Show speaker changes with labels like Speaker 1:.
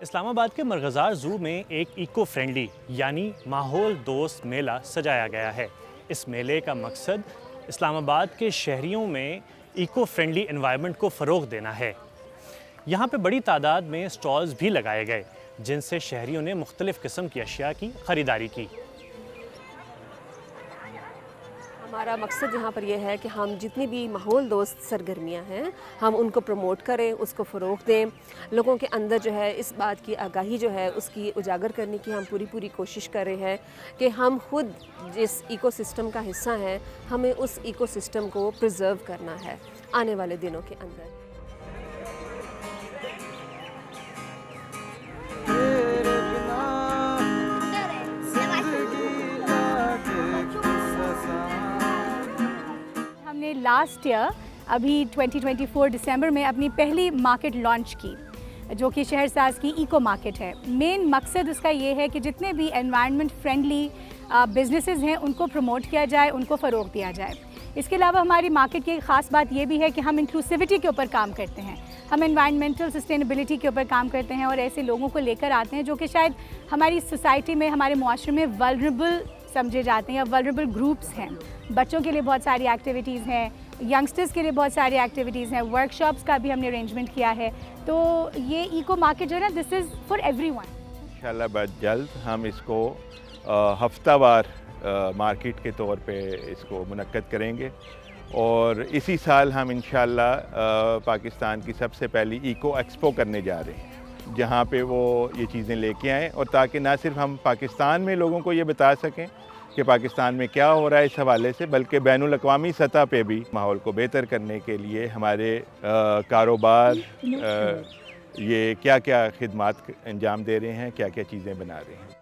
Speaker 1: इस्लामाबाद के मरगज़ार ज़ू में एक इको फ्रेंडली यानी माहौल दोस्त मेला सजाया गया है। इस मेले का मकसद इस्लामाबाद के शहरियों में इको फ्रेंडली एनवायरनमेंट को फ़रोग़ देना है। यहाँ पे बड़ी तादाद में स्टॉल्स भी लगाए गए जिनसे शहरियों ने मुख्तलिफ़ किस्म की अशिया की ख़रीदारी की।
Speaker 2: हमारा मकसद यहाँ पर यह है कि हम जितनी भी माहौल दोस्त सरगर्मियाँ हैं हम उनको प्रमोट करें, उसको फ़रोग़ दें। लोगों के अंदर जो है इस बात की आगाही जो है उसकी उजागर करने की हम पूरी कोशिश कर रहे हैं कि हम खुद जिस इकोसिस्टम का हिस्सा हैं हमें उस इकोसिस्टम को प्रिजर्व करना है आने वाले दिनों के अंदर।
Speaker 3: हमने लास्ट ईयर अभी 2024 दिसंबर में अपनी पहली मार्केट लॉन्च की जो कि शहरसाज की इको मार्केट है। मेन मकसद उसका ये है कि जितने भी एनवायरनमेंट फ्रेंडली बिजनेसेस हैं उनको प्रमोट किया जाए, उनको फ़रोग़ दिया जाए। इसके अलावा हमारी मार्केट की एक ख़ास बात ये भी है कि हम इंक्लूसिविटी के ऊपर काम करते हैं, हम एनवायरनमेंटल सस्टेनेबिलिटी के ऊपर काम करते हैं और ऐसे लोगों को लेकर आते हैं जो कि शायद हमारी सोसाइटी में, हमारे मुआशरे में वल्नरेबल समझे जाते हैं या वल्नरेबल ग्रुप्स हैं। बच्चों के लिए बहुत सारी एक्टिविटीज़ हैं, यंगस्टर्स के लिए बहुत सारी एक्टिविटीज़ हैं, वर्कशॉप्स का भी हमने अरेंजमेंट किया है। तो ये इको मार्केट जो है ना, दिस इज़ फॉर एवरीवन।
Speaker 4: इंशाल्लाह बहुत जल्द हम इसको हफ्तावार मार्केट के तौर पे इसको मुनक्कद करेंगे और इसी साल हम इंशाल्लाह पाकिस्तान की सबसे पहली इको एक्सपो करने जा रहे हैं जहाँ पे वो ये चीज़ें लेके आएँ और ताकि ना सिर्फ हम पाकिस्तान में लोगों को ये बता सकें कि पाकिस्तान में क्या हो रहा है इस हवाले से, बल्कि बैनुल अक़वामी सतह पे भी माहौल को बेहतर करने के लिए हमारे कारोबार ये क्या क्या खिदमात अंजाम दे रहे हैं, क्या क्या चीज़ें बना रहे हैं।